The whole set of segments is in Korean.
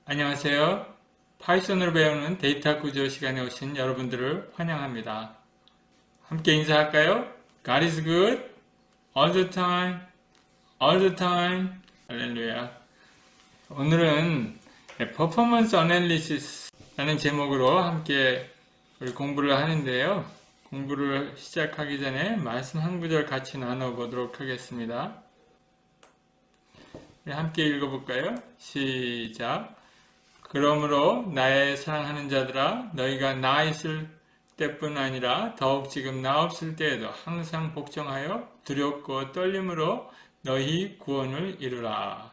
안녕하세요. 파이썬으로 배우는 데이터 구조 시간에 오신 여러분들을 환영합니다. 함께 인사할까요? God is good all the time, all the time. 할렐루야. 오늘은 퍼포먼스 어널리시스라는 제목으로 함께 우리 공부를 하는데요. 공부를 시작하기 전에 말씀 한 구절 같이 나눠보도록 하겠습니다. 함께 읽어볼까요? 시작. 그러므로 나의 사랑하는 자들아, 너희가 나 있을 때뿐 아니라 더욱 지금 나 없을 때에도 항상 복종하여 두렵고 떨림으로 너희 구원을 이루라.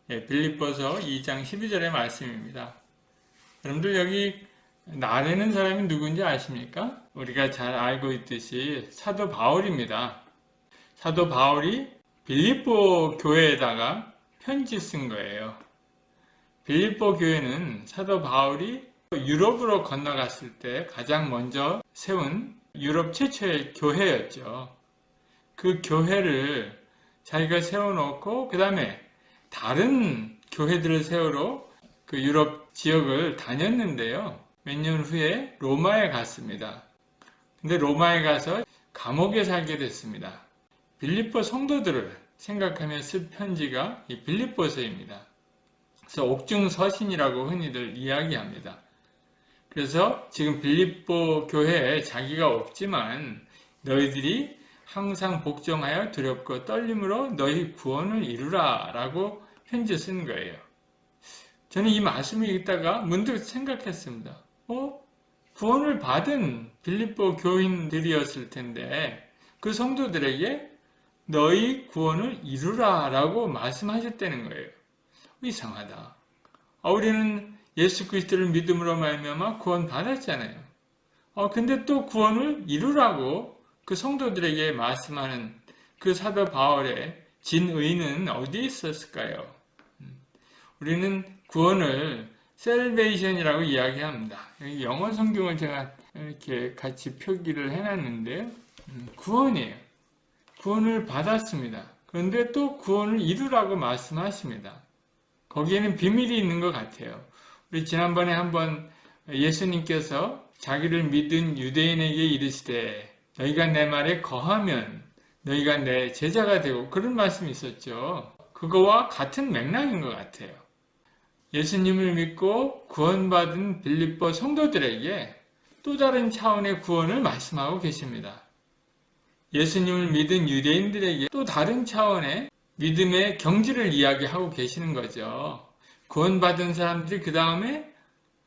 빌립보서 2장 12절의 말씀입니다. 여러분들 여기 나라는 사람이 누군지 아십니까? 우리가 잘 알고 있듯이 사도 바울입니다. 사도 바울이 빌립보 교회에다가 편지 쓴 거예요. 빌립보 교회는 사도 바울이 유럽으로 건너갔을 때 가장 먼저 세운 유럽 최초의 교회였죠. 그 교회를 자기가 세워놓고 그 다음에 다른 교회들을 세우러 그 유럽 지역을 다녔는데요. 몇 년 후에 로마에 갔습니다. 근데 로마에 가서 감옥에 살게 됐습니다. 빌립보 성도들을 생각하며 쓴 편지가 이 빌립보서입니다. 그래서 옥중서신이라고 흔히들 이야기합니다. 그래서 지금 빌립보 교회에 자기가 없지만 너희들이 항상 복종하여 두렵고 떨림으로 너희 구원을 이루라 라고 편지 쓴 거예요. 저는 이 말씀을 읽다가 문득 생각했습니다. 구원을 받은 빌립보 교인들이었을 텐데 그 성도들에게 너희 구원을 이루라 라고 말씀하셨다는 거예요. 이상하다. 우리는 예수 그리스도를 믿음으로 말미암아 구원 받았잖아요. 근데 또 구원을 이루라고 그 성도들에게 말씀하는 그 사도 바울의 진의는 어디에 있었을까요? 우리는 구원을 셀베이션이라고 이야기합니다. 여기 영어 성경을 제가 이렇게 같이 표기를 해놨는데요. 구원이에요. 구원을 받았습니다. 그런데 또 구원을 이루라고 말씀하십니다. 거기에는 비밀이 있는 것 같아요. 우리 지난번에 한번 예수님께서 자기를 믿은 유대인에게 이르시되 너희가 내 말에 거하면 너희가 내 제자가 되고 그런 말씀이 있었죠. 그거와 같은 맥락인 것 같아요. 예수님을 믿고 구원받은 빌립보 성도들에게 또 다른 차원의 구원을 말씀하고 계십니다. 예수님을 믿은 유대인들에게 또 다른 차원의 믿음의 경지를 이야기하고 계시는 거죠. 구원받은 사람들이 그 다음에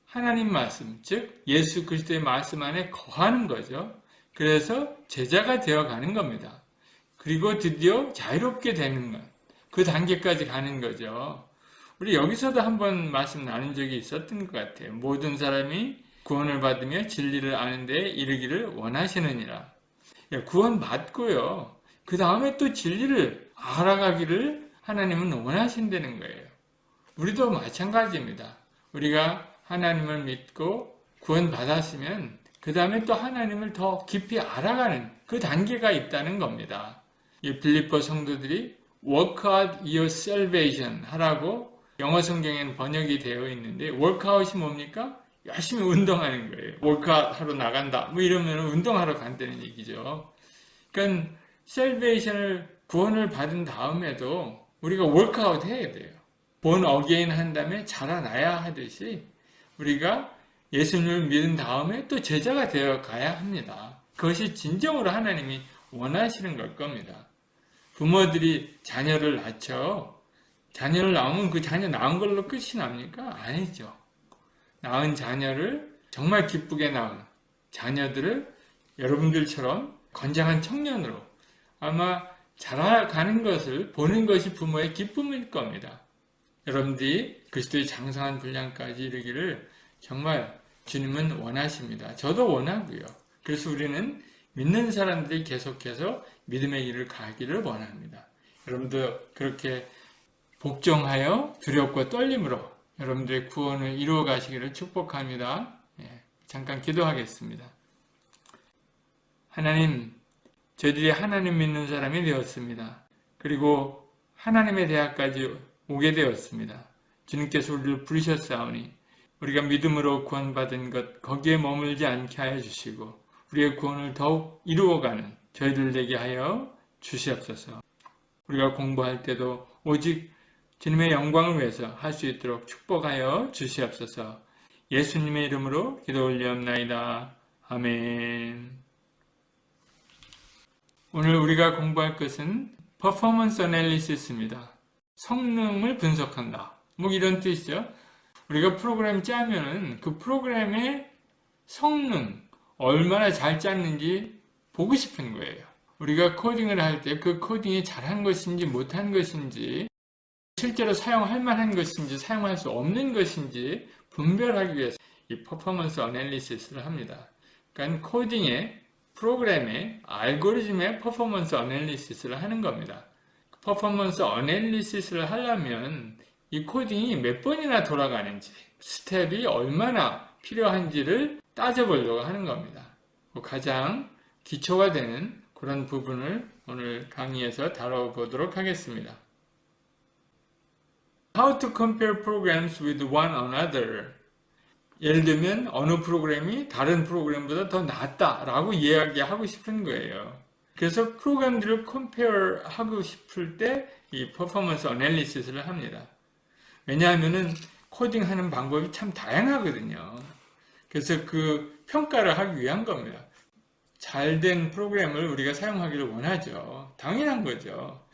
하나님 말씀, 즉 예수 그리스도의 말씀 안에 거하는 거죠. 그래서 제자가 되어가는 겁니다. 그리고 드디어 자유롭게 되는 것, 그 단계까지 가는 거죠. 우리 여기서도 한번 말씀 나눈 적이 있었던 것 같아요. 모든 사람이 구원을 받으며 진리를 아는 데 이르기를 원하시느니라. 구원 받고요. 그 다음에 또 진리를 알아가기를 하나님은 원하신다는 거예요. 우리도 마찬가지입니다. 우리가 하나님을 믿고 구원받았으면 그 다음에 또 하나님을 더 깊이 알아가는 그 단계가 있다는 겁니다. 이 빌립보 성도들이 work out your salvation 하라고 영어 성경에는 번역이 되어 있는데 workout이 뭡니까? 열심히 운동하는 거예요. workout 하러 나간다. 이러면 운동하러 간다는 얘기죠. 그러니까 셀베이션을 구원을 받은 다음에도 우리가 워크아웃 해야 돼요. 본 어게인 한 다음에 자라나야 하듯이 우리가 예수님을 믿은 다음에 또 제자가 되어 가야 합니다. 그것이 진정으로 하나님이 원하시는 걸 겁니다. 부모들이 자녀를 낳죠. 자녀를 낳으면 그 자녀 낳은 걸로 끝이 납니까? 아니죠. 낳은 자녀를 정말 기쁘게 낳은 자녀들을 여러분들처럼 건장한 청년으로 아마 자라가는 것을 보는 것이 부모의 기쁨일 겁니다. 여러분들이 그리스도의 장성한 분량까지 이르기를 정말 주님은 원하십니다. 저도 원하고요. 그래서 우리는 믿는 사람들이 계속해서 믿음의 길을 가기를 원합니다. 여러분도 그렇게 복종하여 두렵고 떨림으로 여러분들의 구원을 이루어 가시기를 축복합니다. 잠깐 기도하겠습니다. 하나님, 저희들이 하나님 믿는 사람이 되었습니다. 그리고 하나님의 대학까지 오게 되었습니다. 주님께서 우리를 부르셨사오니 우리가 믿음으로 구원받은 것 거기에 머물지 않게 하여 주시고 우리의 구원을 더욱 이루어가는 저희들 되게 하여 주시옵소서. 우리가 공부할 때도 오직 주님의 영광을 위해서 할 수 있도록 축복하여 주시옵소서. 예수님의 이름으로 기도 올리옵나이다. 아멘. 오늘 우리가 공부할 것은 퍼포먼스 애널리시스입니다. 성능을 분석한다. 뭐 이런 뜻이죠. 우리가 프로그램 짜면은 그 프로그램의 성능, 얼마나 잘 짰는지 보고 싶은 거예요. 우리가 코딩을 할 때 그 코딩이 잘한 것인지 못한 것인지 실제로 사용할 만한 것인지 사용할 수 없는 것인지 분별하기 위해서 이 퍼포먼스 애널리시스를 합니다. 그러니까 코딩의 프로그램의 알고리즘의 퍼포먼스 애널리시스를 하는 겁니다. 퍼포먼스 애널리시스를 하려면 이 코딩이 몇 번이나 돌아가는지 스텝이 얼마나 필요한지를 따져보려고 하는 겁니다. 가장 기초가 되는 그런 부분을 오늘 강의에서 다뤄보도록 하겠습니다. How to compare programs with one another. 예를 들면 어느 프로그램이 다른 프로그램보다 더 낫다라고 이야기하고 싶은 거예요. 그래서 프로그램들을 compare 하고 싶을 때 이 퍼포먼스 애널리시스를 합니다. 왜냐하면은 코딩하는 방법이 참 다양하거든요. 그래서 그 평가를 하기 위한 겁니다. 잘된 프로그램을 우리가 사용하기를 원하죠. 당연한 거죠.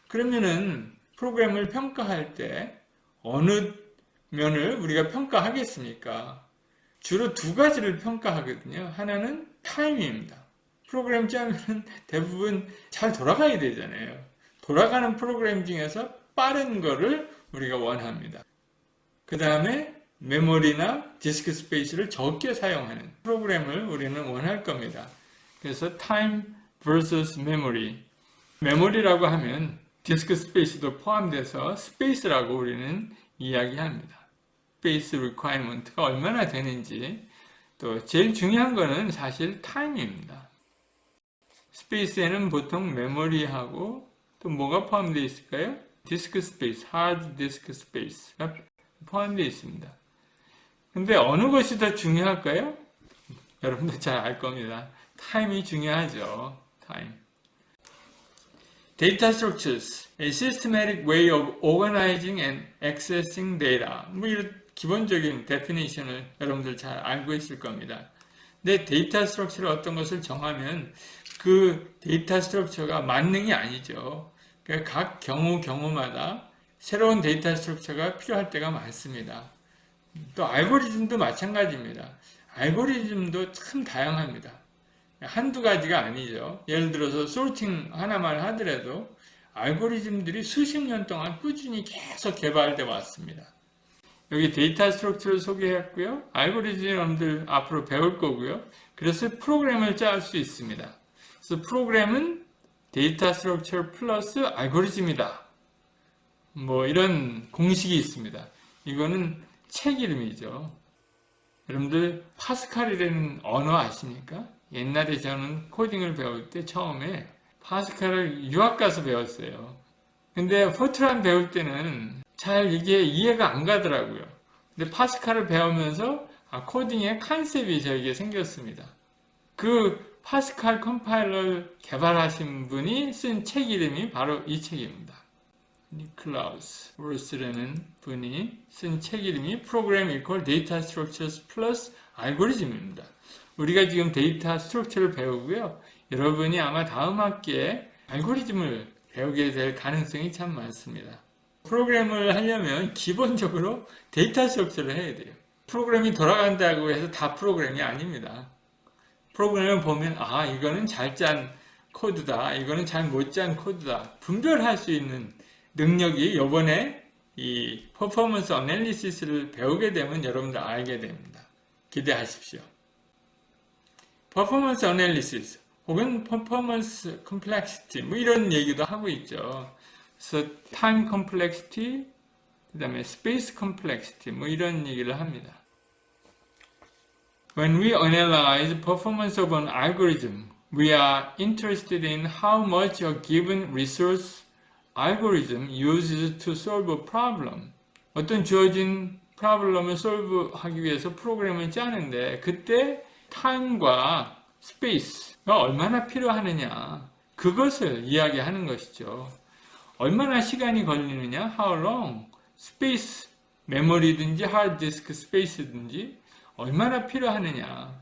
그러면은 프로그램을 평가할 때 어느 면을 우리가 평가하겠습니까? 주로 두 가지를 평가하거든요. 하나는 타임입니다. 프로그램 짜면 대부분 잘 돌아가야 되잖아요. 돌아가는 프로그램 중에서 빠른 거를 우리가 원합니다. 그 다음에 메모리나 디스크 스페이스를 적게 사용하는 프로그램을 우리는 원할 겁니다. 그래서 time versus memory. 메모리라고 하면 디스크 스페이스도 포함돼서 스페이스라고 우리는 이야기합니다. 스페이스 리퀘어먼트가 얼마나 되는지, 또 제일 중요한 거는 사실 타임입니다. 스페이스에는 보통 메모리하고 또 뭐가 포함되어 있을까요? 디스크 스페이스, 하드 디스크 스페이스가 포함되어 있습니다. 근데 어느 것이 더 중요할까요? 여러분도 잘 알 겁니다. 타임이 중요하죠. 타임. Data structures, a systematic way of organizing and accessing data. 뭐 이런 기본적인 데피니션을 여러분들 잘 알고 있을 겁니다. 근데 데이터 스트럭처를 어떤 것을 정하면 그 데이터 스트럭처가 만능이 아니죠. 그러니까 각 경우마다 새로운 데이터 스트럭처가 필요할 때가 많습니다. 또 알고리즘도 마찬가지입니다. 알고리즘도 참 다양합니다. 한두 가지가 아니죠. 예를 들어서 소팅 하나만 하더라도 알고리즘들이 수십 년 동안 꾸준히 계속 개발되어 왔습니다. 여기 데이터 스트럭처를 소개했고요. 알고리즘 여러분들 앞으로 배울 거고요. 그래서 프로그램을 짤 수 있습니다. 그래서 프로그램은 데이터 스트럭처 플러스 알고리즘이다. 뭐 이런 공식이 있습니다. 이거는 책 이름이죠. 여러분들 파스칼이라는 언어 아십니까? 옛날에 저는 코딩을 배울 때 처음에 파스칼을 유학 가서 배웠어요. 근데 포트란 배울 때는 잘 이게 이해가 안 가더라고요. 근데 파스칼을 배우면서 코딩의 컨셉이 저에게 생겼습니다. 그 파스칼 컴파일러를 개발하신 분이 쓴 책 이름이 바로 이 책입니다. 니클라우스 월스라는 분이 쓴 책 이름이 Program Equal Data Structures Plus Algorithm입니다. 우리가 지금 데이터 스트럭처를 배우고요. 여러분이 아마 다음 학기에 알고리즘을 배우게 될 가능성이 참 많습니다. 프로그램을 하려면 기본적으로 데이터 스트럭처를 해야 돼요. 프로그램이 돌아간다고 해서 다 프로그램이 아닙니다. 프로그램을 보면 이거는 잘 짠 코드다. 이거는 잘 못 짠 코드다. 분별할 수 있는 능력이 이번에 이 퍼포먼스 어널리시스를 배우게 되면 여러분들 알게 됩니다. 기대하십시오. 퍼포먼스 어널리시스 혹은 퍼포먼스 컴플렉시티 뭐 이런 얘기도 하고 있죠. 그래서 타임 컴플렉시티, 그 다음에 스페이스 컴플렉시티 뭐 이런 얘기를 합니다. When we analyze performance of an algorithm, we are interested in how much a given resource algorithm uses to solve a problem. 어떤 주어진 프로블럼을 솔브하기 위해서 프로그램을 짜는데 그때 타임과 스페이스가 얼마나 필요하느냐 그것을 이야기하는 것이죠. 얼마나 시간이 걸리느냐, how long, 스페이스, 메모리든지 하드디스크 스페이스든지 얼마나 필요하느냐.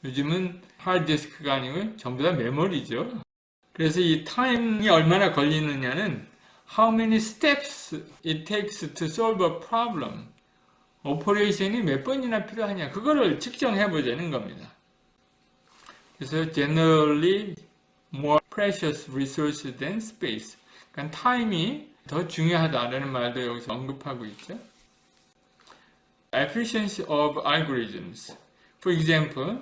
요즘은 하드디스크가 아니고 전부 다 메모리죠. 그래서 이 타임이 얼마나 걸리느냐는 how many steps it takes to solve a problem. 오퍼레이션이 몇 번이나 필요하냐. 그거를 측정해 보자는 겁니다. 그래서 generally more precious resource than space. 그러니까 타임이 더 중요하다라는 말도 여기서 언급하고 있죠. Efficiency of algorithms. For example,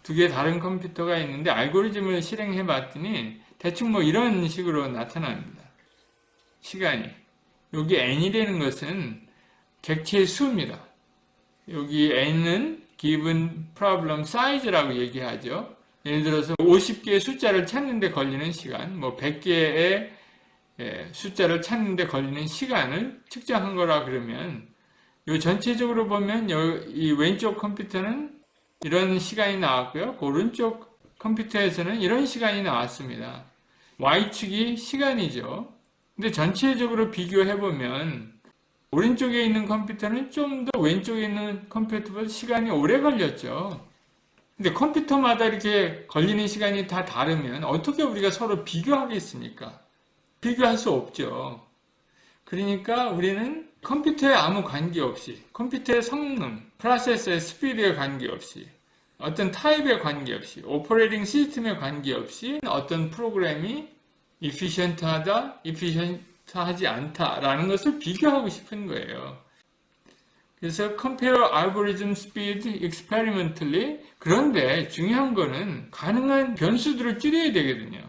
두 개 다른 컴퓨터가 있는데 알고리즘을 실행해 봤더니 대충 뭐 이런 식으로 나타납니다. 시간이. 여기 n이라는 것은 객체의 수입니다. 여기 n은 given problem size라고 얘기하죠. 예를 들어서 50개의 숫자를 찾는데 걸리는 시간, 뭐 100개의 숫자를 찾는데 걸리는 시간을 측정한 거라 그러면 요 전체적으로 보면 이 왼쪽 컴퓨터는 이런 시간이 나왔고요. 그 오른쪽 컴퓨터에서는 이런 시간이 나왔습니다. Y축이 시간이죠. 근데 전체적으로 비교해보면 오른쪽에 있는 컴퓨터는 좀 더 왼쪽에 있는 컴퓨터보다 시간이 오래 걸렸죠. 근데 컴퓨터마다 이렇게 걸리는 시간이 다 다르면 어떻게 우리가 서로 비교하겠습니까? 비교할 수 없죠. 그러니까 우리는 컴퓨터에 아무 관계없이, 컴퓨터의 성능, 프로세서의 스피드에 관계없이, 어떤 타입에 관계없이, 오퍼레이팅 시스템에 관계없이 어떤 프로그램이 efficient하다, efficient하지 않다라는 것을 비교하고 싶은 거예요. 그래서 compare algorithm speed experimentally. 그런데 중요한 거는 가능한 변수들을 줄여야 되거든요.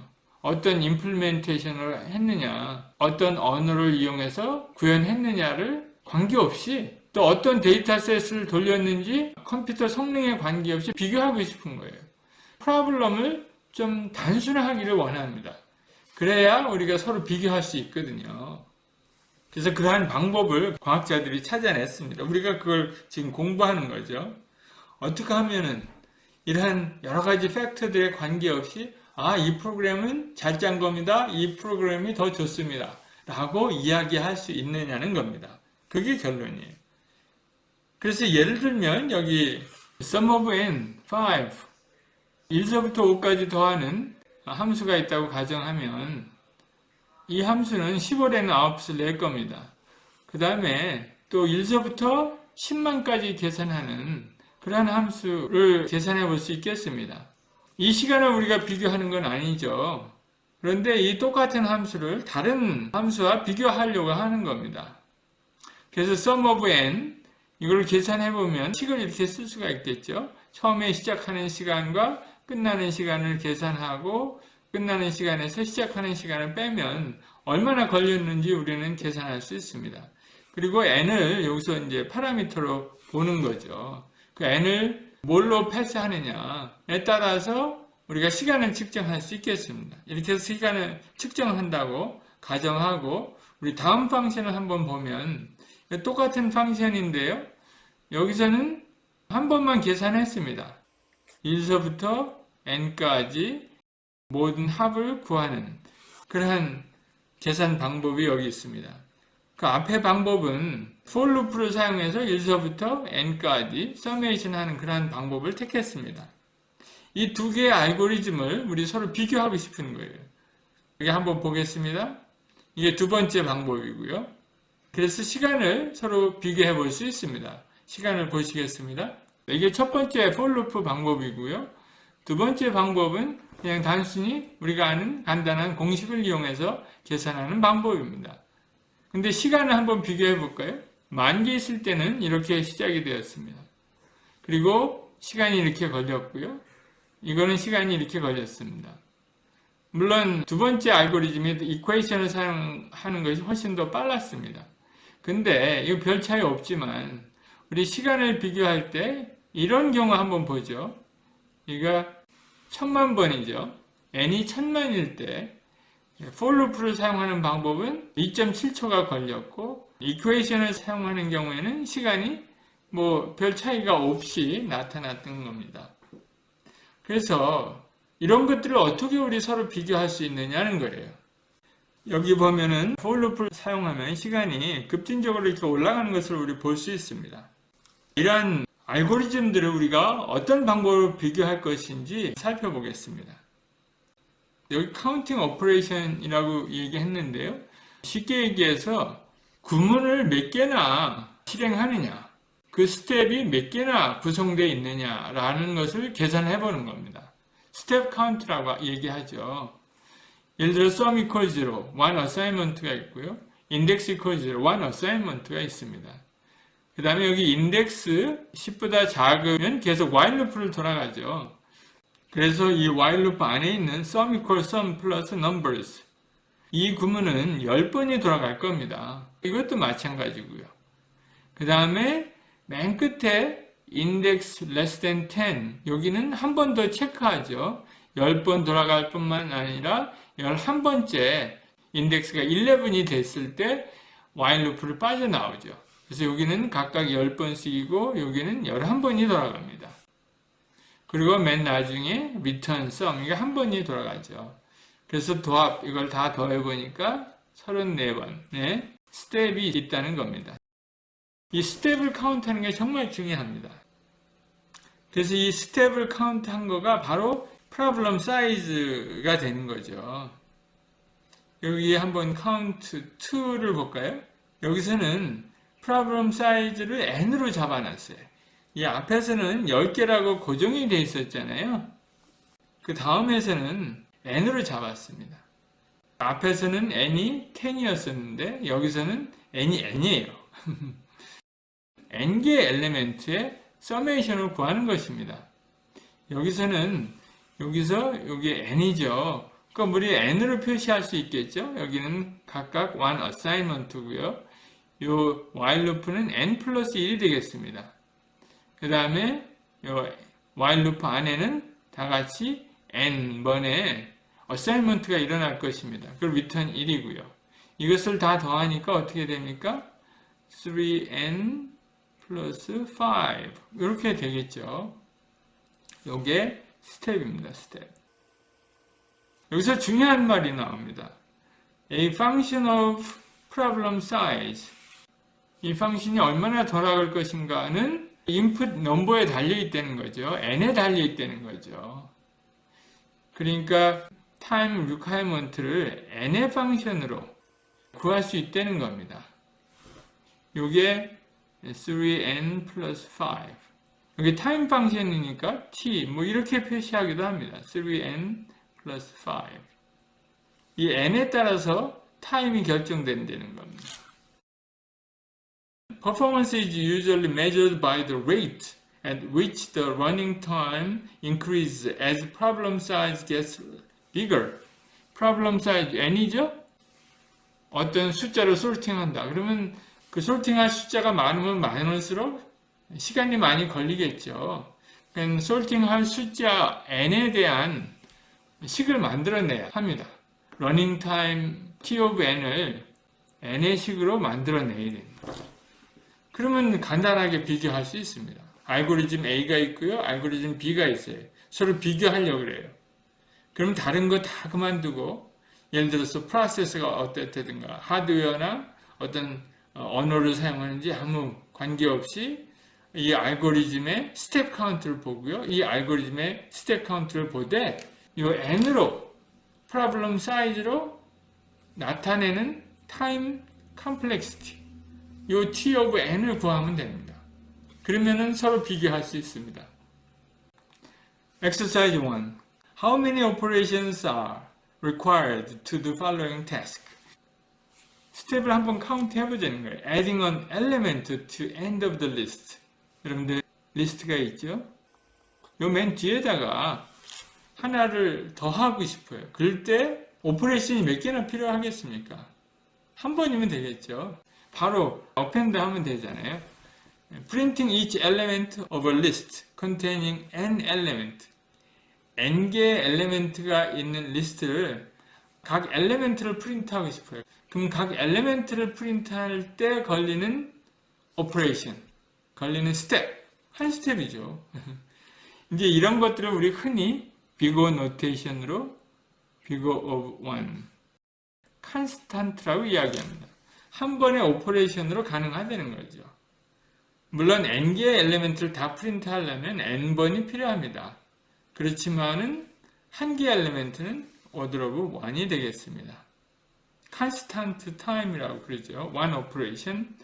어떤 임플멘테이션을 했느냐, 어떤 언어를 이용해서 구현했느냐를 관계없이 또 어떤 데이터셋을 돌렸는지 컴퓨터 성능에 관계없이 비교하고 싶은 거예요. 프로블럼을 좀 단순화하기를 원합니다. 그래야 우리가 서로 비교할 수 있거든요. 그래서 그러한 방법을 과학자들이 찾아냈습니다. 우리가 그걸 지금 공부하는 거죠. 어떻게 하면은 이러한 여러 가지 팩터들에 관계없이 이 프로그램은 잘 짠 겁니다. 이 프로그램이 더 좋습니다. 라고 이야기할 수 있느냐는 겁니다. 그게 결론이에요. 그래서 예를 들면 여기 sum of n, 5, 1서부터 5까지 더하는 함수가 있다고 가정하면 이 함수는 15라는 아웃풋을 낼 겁니다. 그 다음에 또 1서부터 10만까지 계산하는 그러한 함수를 계산해 볼 수 있겠습니다. 이 시간을 우리가 비교하는 건 아니죠. 그런데 이 똑같은 함수를 다른 함수와 비교하려고 하는 겁니다. 그래서 sum of n, 이걸 계산해 보면 식을 이렇게 쓸 수가 있겠죠. 처음에 시작하는 시간과 끝나는 시간을 계산하고 끝나는 시간에서 시작하는 시간을 빼면 얼마나 걸렸는지 우리는 계산할 수 있습니다. 그리고 n을 여기서 이제 파라미터로 보는 거죠. 그 n을 뭘로 패스하느냐에 따라서 우리가 시간을 측정할 수 있겠습니다. 이렇게 해서 시간을 측정한다고 가정하고 우리 다음 펑션을 한번 보면 똑같은 펑션인데요. 여기서는 한 번만 계산했습니다. 1서부터 n까지 모든 합을 구하는 그러한 계산 방법이 여기 있습니다. 그 앞에 방법은 for loop를 사용해서 1서부터 n까지 서메이션 하는 그러한 방법을 택했습니다. 이 두 개의 알고리즘을 우리 서로 비교하고 싶은 거예요. 여기 한번 보겠습니다. 이게 두 번째 방법이고요. 그래서 시간을 서로 비교해 볼 수 있습니다. 시간을 보시겠습니다. 이게 첫 번째 for loop 방법이고요. 두 번째 방법은 그냥 단순히 우리가 아는 간단한 공식을 이용해서 계산하는 방법입니다. 근데 시간을 한번 비교해 볼까요? 만기 있을 때는 이렇게 시작이 되었습니다. 그리고 시간이 이렇게 걸렸고요. 이거는 시간이 이렇게 걸렸습니다. 물론 두 번째 알고리즘이 이퀘이션을 사용하는 것이 훨씬 더 빨랐습니다. 근데 이거 별 차이 없지만 우리 시간을 비교할 때 이런 경우 한번 보죠. 이거 1000만 번이죠. n이 1000만일 때 for loop를 사용하는 방법은 2.7초가 걸렸고 이퀘이션을 사용하는 경우에는 시간이 뭐 별 차이가 없이 나타났던 겁니다. 그래서 이런 것들을 어떻게 우리 서로 비교할 수 있느냐는 거예요. 여기 보면은 for loop를 사용하면 시간이 급진적으로 이렇게 올라가는 것을 우리 볼 수 있습니다. 이러한 알고리즘들을 우리가 어떤 방법으로 비교할 것인지 살펴보겠습니다. 여기 카운팅 오퍼레이션이라고 얘기했는데요. 쉽게 얘기해서 구문을 몇 개나 실행하느냐, 그 스텝이 몇 개나 구성되어 있느냐라는 것을 계산해 보는 겁니다. 스텝 카운트라고 얘기하죠. 예를 들어 sum equals 0, one assignment가 있고요. index equals 0, one assignment가 있습니다. 그 다음에 여기 인덱스 10보다 작으면 계속 while loop를 돌아가죠. 그래서 이 while loop 안에 있는 sum equals sum plus numbers 이 구문은 10번이 돌아갈 겁니다. 이것도 마찬가지고요. 그 다음에 맨 끝에 index less than 10 여기는 한 번 더 체크하죠. 10번 돌아갈 뿐만 아니라 11번째 인덱스가 11이 됐을 때 while loop를 빠져나오죠. 그래서 여기는 각각 10번씩이고 여기는 11번이 돌아갑니다. 그리고 맨 나중에 return sum 이게 한 번이 돌아가죠. 그래서 도합 이걸 다 더해보니까 34번의 스텝이 있다는 겁니다. 이 스텝을 카운트하는 게 정말 중요합니다. 그래서 이 스텝을 카운트한 거가 바로 problem size가 되는 거죠. 여기 한번 count 2를 볼까요? 여기서는 problem size를 n으로 잡아놨어요. 이 앞에서는 10개라고 고정이 되어 있었잖아요. 그 다음에서는 n으로 잡았습니다. 앞에서는 n이 10이었었는데 여기서는 n이 n이에요. n개 엘리멘트의 서메이션을 구하는 것입니다. 여기서 여기 n이죠. 그럼 우리 n으로 표시할 수 있겠죠? 여기는 각각 one assignment고요. 요 while loop는 n 플러스 1이 되겠습니다. 그 다음에 요 while loop 안에는 다 같이 n번의 assignment가 일어날 것입니다. 그럼 return 1이고요. 이것을 다 더하니까 어떻게 됩니까? 3n 플러스 5 이렇게 되겠죠. 요게 스텝입니다. 스텝. 여기서 중요한 말이 나옵니다. A function of problem size 이 펑션이 얼마나 돌아갈 것인가는 input number에 달려있다는 거죠. n에 달려있다는 거죠. 그러니까 time requirement를 n의 펑션으로 구할 수 있다는 겁니다. 요게 3n 플러스 5 여기 time 펑션이니까 t 뭐 이렇게 표시하기도 합니다. 3n 플러스 5 이 n에 따라서 time이 결정된다는 겁니다. Performance is usually measured by the rate at which the running time increases as problem size gets bigger. problem size n이죠? 어떤 숫자로 sorting한다. 그러면 그 sorting할 숫자가 많으면 많을수록 시간이 많이 걸리겠죠. 그러니까 sorting할 숫자 n에 대한 식을 만들어내야 합니다. running time t of n을 n의 식으로 만들어내야 됩니다. 그러면 간단하게 비교할 수 있습니다. 알고리즘 A가 있고요. 알고리즘 B가 있어요. 서로 비교하려고 그래요. 그럼 다른 거 다 그만두고 예를 들어서 프로세서가 어땠든가 하드웨어나 어떤 언어를 사용하는지 아무 관계없이 이 알고리즘의 스텝 카운트를 보고요. 이 알고리즘의 스텝 카운트를 보되 이 n으로 프로블럼 사이즈로 나타내는 타임 컴플렉시티 이 t of n을 구하면 됩니다. 그러면은 서로 비교할 수 있습니다. Exercise 1. How many operations are required to the following task? 스텝을 한번 카운트 해보자는 거예요. Adding an element to end of the list. 여러분들 리스트가 있죠? 요 맨 뒤에다가 하나를 더 하고 싶어요. 그럴 때 오퍼레이션이 몇 개나 필요하겠습니까? 한 번이면 되겠죠. 바로 append 하면 되잖아요. Printing each element of a list containing n element. n개의 엘리멘트가 있는 리스트를 각 엘리멘트를 프린트하고 싶어요. 그럼 각 엘리멘트를 프린트할 때 걸리는 오퍼레이션, 걸리는 스텝, 한 스텝이죠. 이제 이런 것들을 우리 흔히 비거 노테이션으로 비거 of one, constant라고 이야기합니다. 한 번의 오퍼레이션으로 가능하다는 거죠. 물론 n개의 엘리멘트를 다 프린트하려면 n번이 필요합니다. 그렇지만은 한 개의 엘리멘트는 order of one이 되겠습니다. constant time이라고 그러죠. one operation.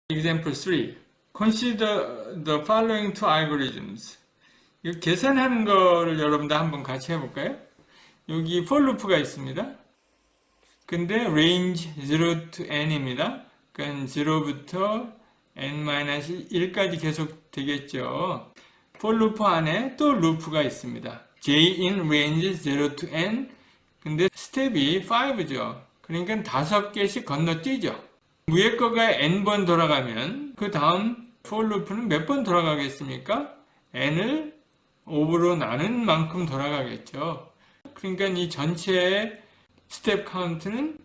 Example 3. Consider the following two algorithms. 이거 계산하는 거를 여러분들 한번 같이 해볼까요? 여기 for loop가 있습니다. 근데 range 0 to n입니다. 그러니까 0부터 n-1까지 계속 되겠죠. for loop 안에 또 루프가 있습니다. j in range 0 to n. 근데 스텝이 5죠. 그러니까 5개씩 건너뛰죠. 위에 거가 n번 돌아가면 그 다음 for loop는 몇 번 돌아가겠습니까? n을 5로 나눈 만큼 돌아가겠죠. 그러니까 이 전체의 스텝 카운트는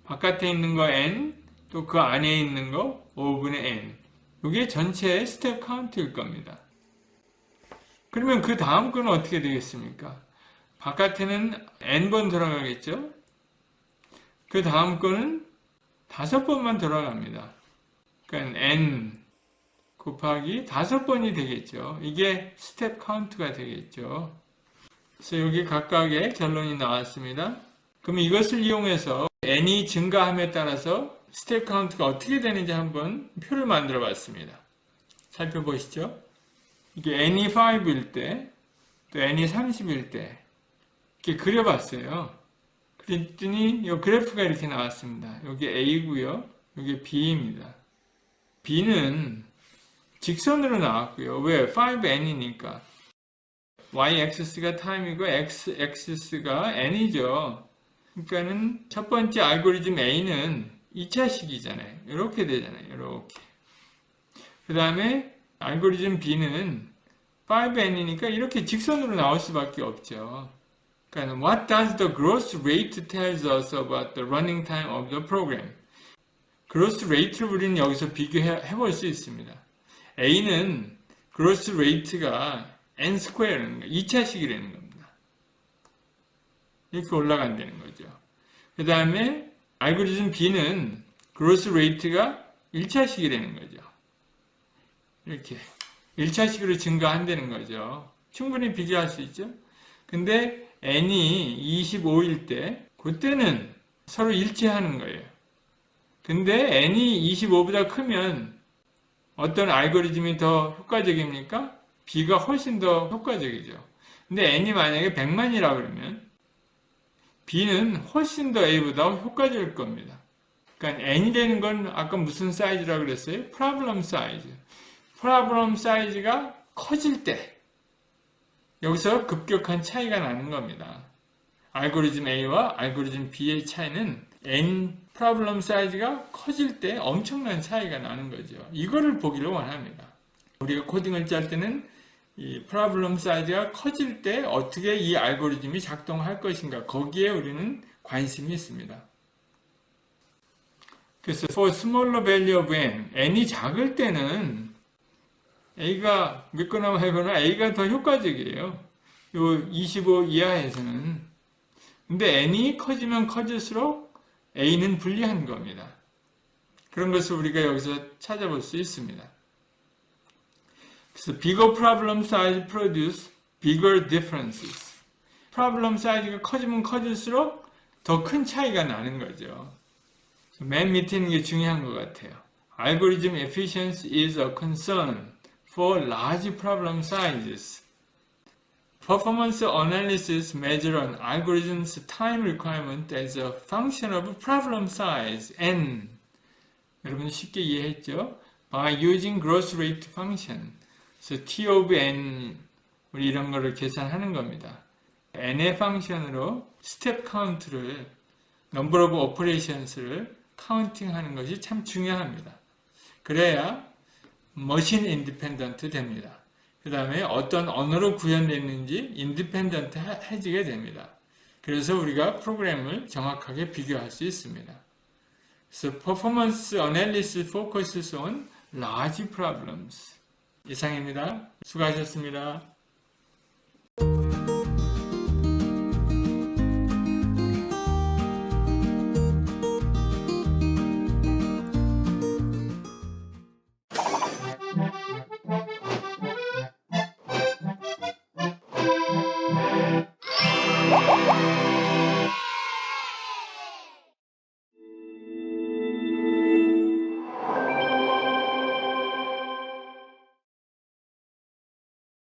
바깥에 있는 거 n, 또 그 안에 있는 거 5분의 n. 이게 전체의 스텝 카운트일 겁니다. 그러면 그 다음 거는 어떻게 되겠습니까? 바깥에는 n번 돌아가겠죠? 그 다음 거는 5번만 돌아갑니다. 그러니까 n 곱하기 5번이 되겠죠. 이게 스텝 카운트가 되겠죠. 그래서 여기 각각의 결론이 나왔습니다. 그럼 이것을 이용해서 n이 증가함에 따라서 스텝 카운트가 어떻게 되는지 한번 표를 만들어 봤습니다. 살펴보시죠. 이게 n이 5일 때, 또 n이 30일 때 이렇게 그려봤어요. 그랬더니 이 그래프가 이렇게 나왔습니다. 여기 A고요. 여기 B입니다. B는 직선으로 나왔고요. 왜? 5n이니까. y-axis가 time이고 x-axis가 n이죠. 그러니까는 첫 번째 알고리즘 A는 2차식이잖아요. 이렇게 되잖아요. 이렇게. 그 다음에 알고리즘 B는 5n이니까 이렇게 직선으로 나올 수밖에 없죠. 그러니까 What does the growth rate tells us about the running time of the program? growth rate를 우리는 여기서 비교해 볼 수 있습니다. A는 growth rate가 n 스퀘어라는 거예요. 2차식이라는 겁니다. 이렇게 올라간다는 거죠. 그 다음에 알고리즘 B는 growth rate가 1차식이라는 거죠. 이렇게 1차식으로 증가한다는 거죠. 충분히 비교할 수 있죠. 근데 n이 25일 때 그때는 서로 일치하는 거예요. 근데 n이 25보다 크면 어떤 알고리즘이 더 효과적입니까? B가 훨씬 더 효과적이죠. 근데 n이 만약에 100만이라 그러면 B는 훨씬 더 A보다 효과적일 겁니다. 그러니까 n이 되는 건 아까 무슨 사이즈라고 그랬어요? 프로블럼 사이즈. 프로블럼 사이즈가 커질 때 여기서 급격한 차이가 나는 겁니다. 알고리즘 A와 알고리즘 B의 차이는 n 프로블럼 사이즈가 커질 때 엄청난 차이가 나는 거죠. 이거를 보기를 원합니다. 우리가 코딩을 짤 때는 이 프로블럼 사이즈가 커질 때 어떻게 이 알고리즘이 작동할 것인가 거기에 우리는 관심이 있습니다. 그래서 for smaller value of n, n이 작을 때는 A가 믿거나 말거나 A가 더 효과적이에요. 요 25 이하에서는. 근데 n이 커지면 커질수록 A는 불리한 겁니다. 그런 것을 우리가 여기서 찾아볼 수 있습니다. 그래서 bigger problem size produce bigger differences. 프로블럼 사이즈가 커지면 커질수록 더 큰 차이가 나는 거죠. 맨 밑에 있는 게 중요한 것 같아요. Algorithm efficiency is a concern for large problem sizes. Performance analysis measure an algorithm's time requirement as a function of problem size n. 여러분 쉽게 이해했죠? By using growth rate function. 그래서 t of n 우리 이런 거를 계산하는 겁니다. n의 펑션으로 스텝 카운트를 number of operations를 카운팅하는 것이 참 중요합니다. 그래야 머신 인디펜던트 됩니다. 그 다음에 어떤 언어로 구현됐는지 인디펜던트 해지게 됩니다. 그래서 우리가 프로그램을 정확하게 비교할 수 있습니다. So performance analysis focuses on large problems. 이상입니다. 수고하셨습니다.